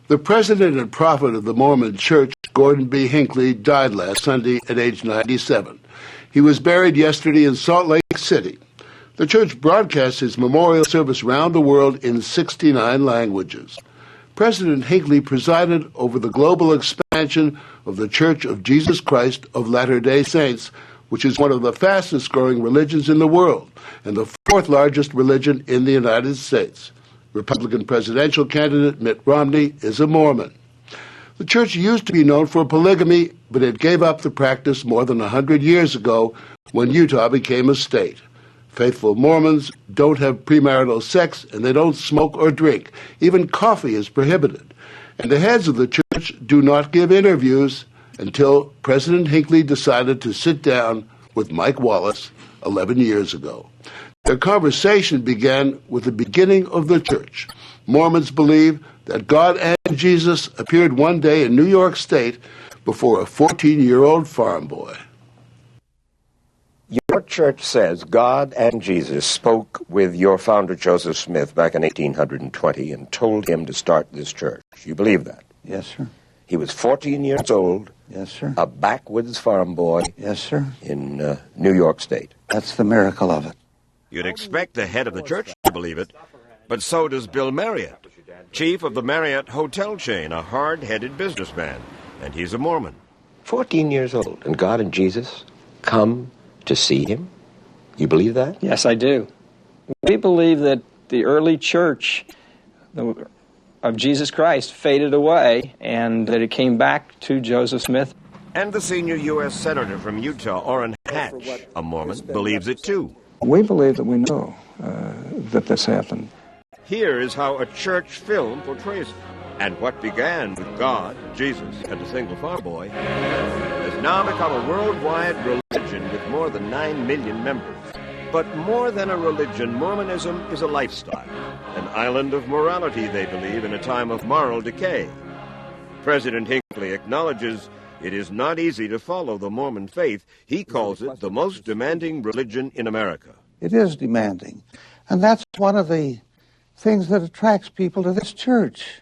The president and prophet of the Mormon Church, Gordon B. Hinckley, died last Sunday at age 97. He was buried yesterday in Salt Lake City. The church broadcasts his memorial service around the world in 69 languages. President Hinckley presided over the global expansion of the Church of Jesus Christ of Latter-day Saints, which is one of the fastest-growing religions in the world and the fourth largest religion in the United States. Republican presidential candidate Mitt Romney is a Mormon. The church used to be known for polygamy, but it gave up the practice more than 100 years ago when Utah became a state. Faithful Mormons don't have premarital sex, and they don't smoke or drink. Even coffee is prohibited. And the heads of the church do not give interviews until President Hinckley decided to sit down with Mike Wallace 11 years ago. Their conversation began with the beginning of the church. Mormons believe that God and Jesus appeared one day in New York State before a 14-year-old farm boy. Your church says God and Jesus spoke with your founder, Joseph Smith, back in 1820 and told him to start this church. You believe that? Yes, sir. He was 14 years old. Yes, sir. A backwoods farm boy. Yes, sir. In New York State. That's the miracle of it. You'd expect the head of the church to believe it, but so does Bill Marriott, chief of the Marriott hotel chain, a hard-headed businessman, and he's a Mormon. 14 years old, and God and Jesus come to see him? You believe that? Yes, I do. We believe that the early church of Jesus Christ faded away and that it came back to Joseph Smith. And the senior U.S. Senator from Utah, Orrin Hatch, a Mormon, believes it too. We believe that we know that this happened. Here is how a church film portrays it. And what began with God, Jesus, and a single farm boy has now become a worldwide religion with more than 9 million members. But more than a religion, Mormonism is a lifestyle, an island of morality, they believe, in a time of moral decay. President Hinckley acknowledges it is not easy to follow the Mormon faith. He calls it the most demanding religion in America. It is demanding. And that's one of the things that attracts people to this church.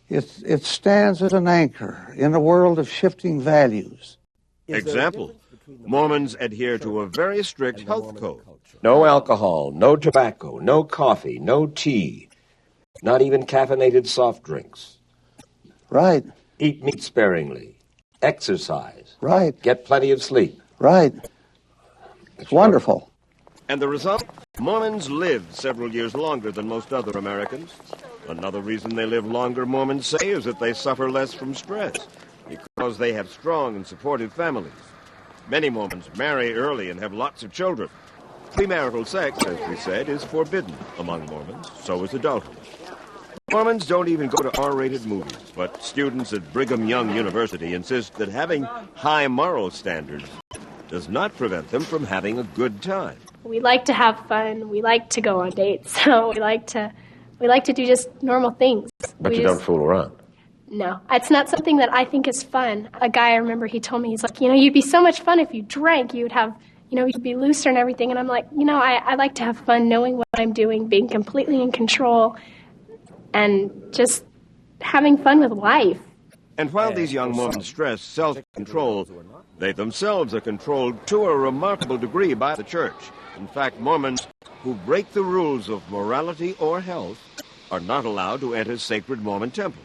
It stands as an anchor in a world of shifting values. Example, Mormons adhere to a very strict health code. No alcohol, no tobacco, no coffee, no tea, not even caffeinated soft drinks. Right. Eat meat sparingly. Exercise. Right. Get plenty of sleep. Right. It's wonderful. And the result? Mormons live several years longer than most other Americans. Another reason they live longer, Mormons say, is that they suffer less from stress, because they have strong and supportive families. Many Mormons marry early and have lots of children. Premarital sex, as we said, is forbidden among Mormons. So is adultery. Mormons don't even go to R-rated movies, but students at Brigham Young University insist that having high moral standards does not prevent them from having a good time. We like to have fun. We like to go on dates. So we like to do just normal things. But you don't fool around. No, it's not something that I think is fun. A guy, I remember, he told me, he's like, you'd be so much fun if you drank. You would have, you'd be looser and everything. And I'm like, I like to have fun knowing what I'm doing, being completely in control, and just having fun with life. And while these young Mormons stress self-control, they themselves are controlled to a remarkable degree by the church. In fact, Mormons who break the rules of morality or health are not allowed to enter sacred Mormon temples.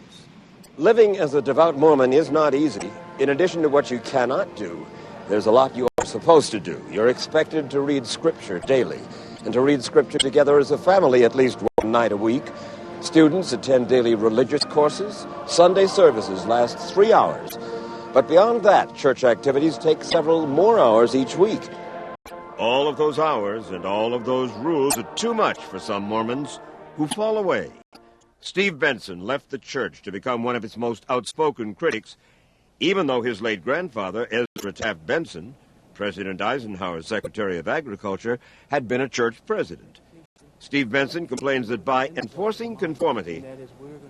Living as a devout Mormon is not easy. In addition to what you cannot do, there's a lot you are supposed to do. You're expected to read Scripture daily, and to read Scripture together as a family at least one night a week. Students attend daily religious courses. Sunday services last 3 hours. But beyond that, church activities take several more hours each week. All of those hours and all of those rules are too much for some Mormons who fall away. Steve Benson left the church to become one of its most outspoken critics, even though his late grandfather, Ezra Taft Benson, President Eisenhower's Secretary of Agriculture, had been a church president. Steve Benson complains that by enforcing conformity,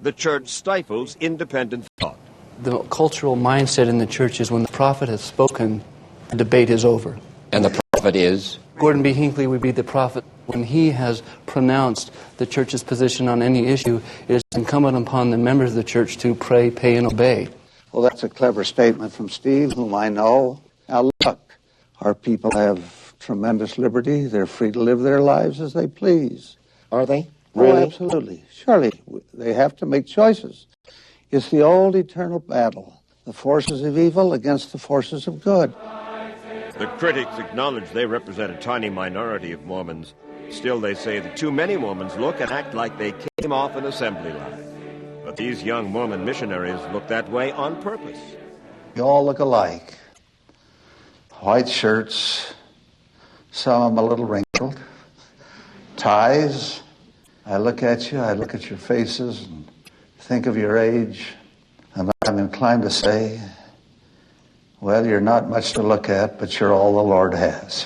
the church stifles independent thought. The cultural mindset in the church is when the prophet has spoken, the debate is over. And the prophet is? Gordon B. Hinckley would be the prophet. When he has pronounced the church's position on any issue, it is incumbent upon the members of the church to pray, pay, and obey. Well, that's a clever statement from Steve, whom I know. Now, look, our people have tremendous liberty. They're free to live their lives as they please. Are they? Really? Oh, absolutely. Surely, they have to make choices. It's the old eternal battle, the forces of evil against the forces of good. The critics acknowledge they represent a tiny minority of Mormons. Still, they say that too many Mormons look and act like they came off an assembly line. But these young Mormon missionaries look that way on purpose. You all look alike. White shirts, some of them a little wrinkled, ties. I look at you, I look at your faces and think of your age, and I'm inclined to say, well, you're not much to look at, but you're all the Lord has.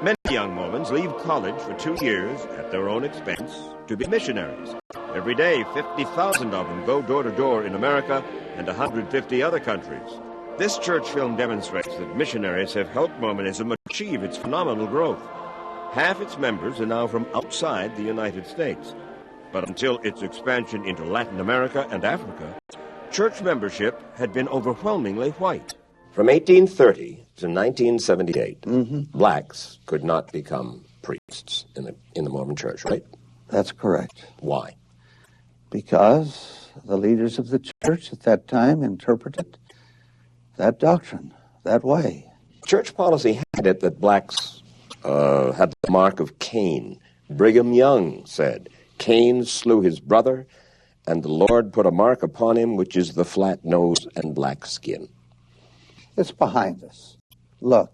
Many young Mormons leave college for 2 years at their own expense to be missionaries. Every day, 50,000 of them go door to door in America and 150 other countries. This church film demonstrates that missionaries have helped Mormonism achieve its phenomenal growth. Half its members are now from outside the United States. But until its expansion into Latin America and Africa, church membership had been overwhelmingly white. From 1830 to 1978, blacks could not become priests in the Mormon church, right? That's correct. Why? Because the leaders of the church at that time interpreted that doctrine that way. Church policy had it that blacks had the mark of Cain. Brigham Young said, Cain slew his brother, and the Lord put a mark upon him, which is the flat nose and black skin. It's behind us. Look,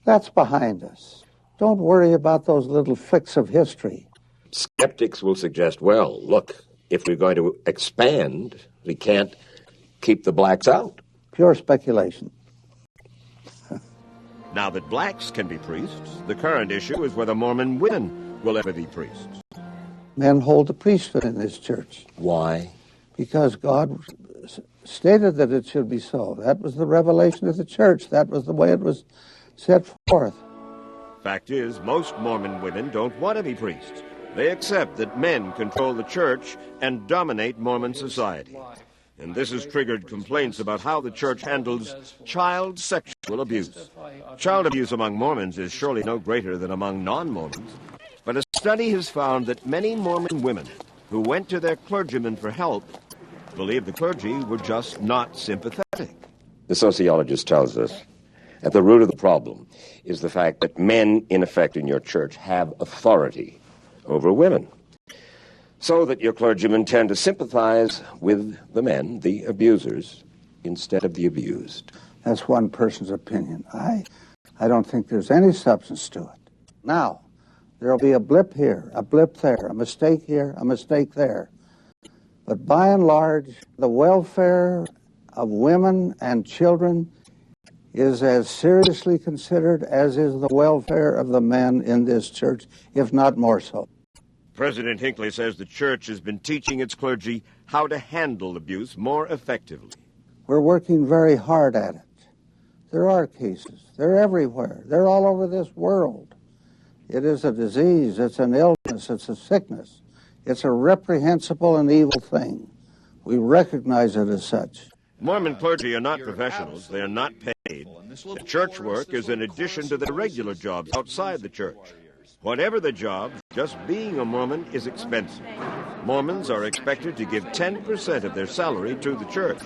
that's behind us. Don't worry about those little flicks of history. Skeptics will suggest, well, look, if we're going to expand, we can't keep the blacks out. Pure speculation. Now that blacks can be priests, the current issue is whether Mormon women will ever be priests. Men hold the priesthood in this church. Why? Because God stated that it should be so. That was the revelation of the church. That was the way it was set forth. Fact is, most Mormon women don't want to be priests. They accept that men control the church and dominate Mormon society. And this has triggered complaints about how the church handles child sexual abuse. Child abuse among Mormons is surely no greater than among non-Mormons. But a study has found that many Mormon women who went to their clergymen for help believed the clergy were just not sympathetic. The sociologist tells us at the root of the problem is the fact that men, in effect, in your church have authority over women, so that your clergymen tend to sympathize with the men, the abusers, instead of the abused. That's one person's opinion. I don't think there's any substance to it. Now, there'll be a blip here, a blip there, a mistake here, a mistake there. But by and large, the welfare of women and children is as seriously considered as is the welfare of the men in this church, if not more so. President Hinckley says the church has been teaching its clergy how to handle abuse more effectively. We're working very hard at it. There are cases. They're everywhere. They're all over this world. It is a disease. It's an illness. It's a sickness. It's a reprehensible and evil thing. We recognize it as such. Mormon clergy are not professionals. They are not paid. The church work is in addition to their regular jobs outside the church. Whatever the job, just being a Mormon is expensive. Mormons are expected to give 10% of their salary to the church.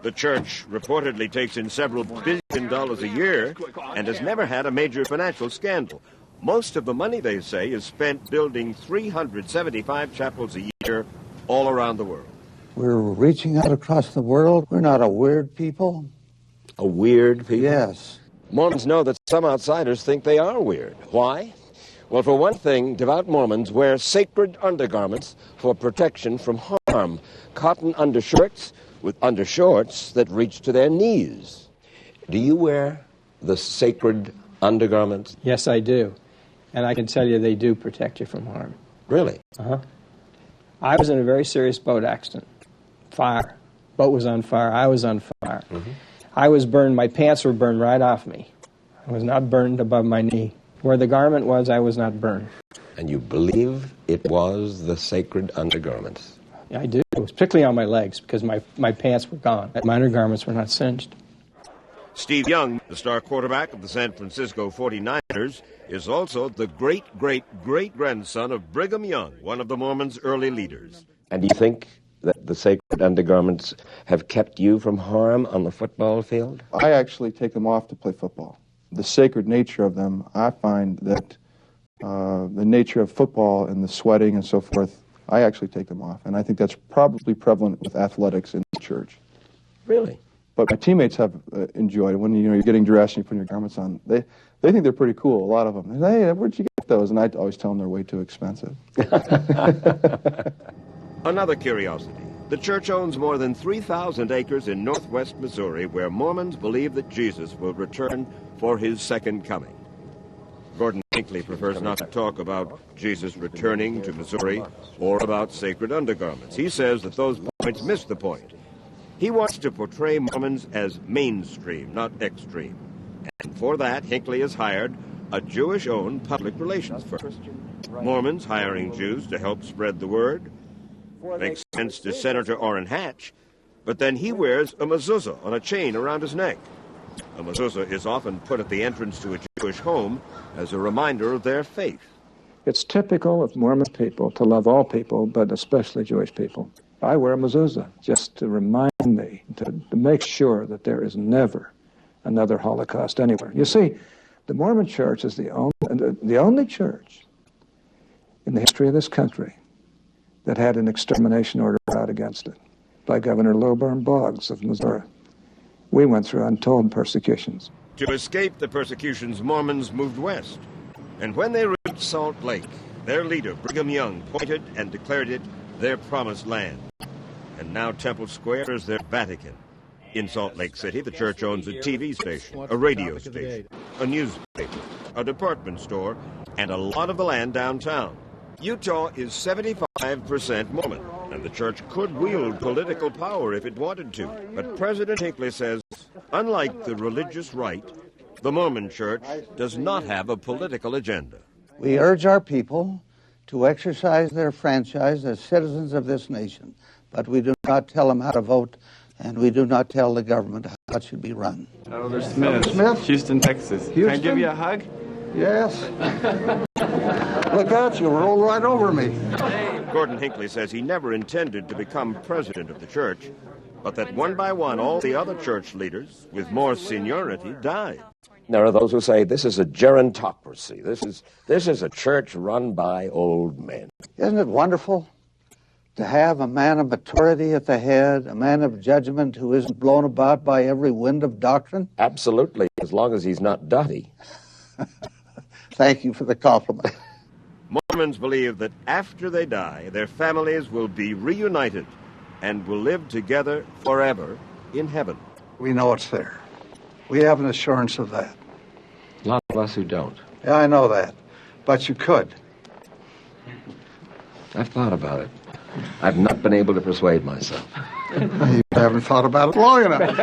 The church reportedly takes in several $billion a year and has never had a major financial scandal. Most of the money, they say, is spent building 375 chapels a year all around the world. We're reaching out across the world. We're not a weird people. A weird people? Yes. Mormons know that some outsiders think they are weird. Why? Well, for one thing, devout Mormons wear sacred undergarments for protection from harm. Cotton undershirts with undershorts that reach to their knees. Do you wear the sacred undergarments? Yes, I do. And I can tell you they do protect you from harm. Really? Uh-huh. I was in a very serious boat accident. Fire. Boat was on fire. I was on fire. I was burned. My pants were burned right off me. I was not burned above my knee. Where the garment was, I was not burned. And you believe it was the sacred undergarments? Yeah, I do. It was particularly on my legs because my pants were gone. My undergarments were not singed. Steve Young, the star quarterback of the San Francisco 49ers, is also the great-great-great-grandson of Brigham Young, one of the Mormons' early leaders. And do you think that the sacred undergarments have kept you from harm on the football field? I actually take them off to play football. The sacred nature of them, I find that the nature of football and the sweating and so forth, I actually take them off. And I think that's probably prevalent with athletics in the church. Really? But my teammates have enjoyed it. When you're getting dressed and you're putting your garments on, they think they're pretty cool, a lot of them. They say, hey, where'd you get those? And I always tell them they're way too expensive. Another curiosity. The church owns more than 3,000 acres in northwest Missouri where Mormons believe that Jesus will return for his second coming. Gordon Hinckley prefers not to talk about Jesus returning to Missouri or about sacred undergarments. He says that those points miss the point. He wants to portray Mormons as mainstream, not extreme. And for that, Hinckley has hired a Jewish-owned public relations firm. Mormons hiring Jews to help spread the word makes sense to Senator Orrin Hatch, but then he wears a mezuzah on a chain around his neck. A mezuzah is often put at the entrance to a Jewish home as a reminder of their faith. It's typical of Mormon people to love all people, but especially Jewish people. I wear a mezuzah just to remind me, to make sure that there is never another Holocaust anywhere. You see, the Mormon Church is the only church in the history of this country that had an extermination order out against it by Governor Lilburn Boggs of Missouri. We went through untold persecutions. To escape the persecutions, Mormons moved west. And when they reached Salt Lake, their leader, Brigham Young, pointed and declared it their promised land. And now Temple Square is their Vatican. In Salt Lake City, the church owns a TV station, a radio station, a newspaper, a department store, and a lot of the land downtown. Utah is 75% Mormon, and the church could wield political power if it wanted to. But President Hinckley says, unlike the religious right, the Mormon Church does not have a political agenda. We urge our people to exercise their franchise as citizens of this nation, but we do not tell them how to vote, and we do not tell the government how it should be run. Elder Smith, Houston, Texas. Houston? Can I give you a hug? Yes. Look at you, roll right over me. Gordon Hinckley says he never intended to become president of the church, but that one by one all the other church leaders with more seniority died. There are those who say this is a gerontocracy. This is a church run by old men. Isn't it wonderful to have a man of maturity at the head, a man of judgment who isn't blown about by every wind of doctrine? Absolutely, as long as he's not dotty. Thank you for the compliment. Mormons believe that after they die, their families will be reunited and will live together forever in heaven. We know it's there. We have an assurance of that. A lot of us who don't. Yeah, I know that. But you could. I've thought about it. I've not been able to persuade myself. You haven't thought about it long enough.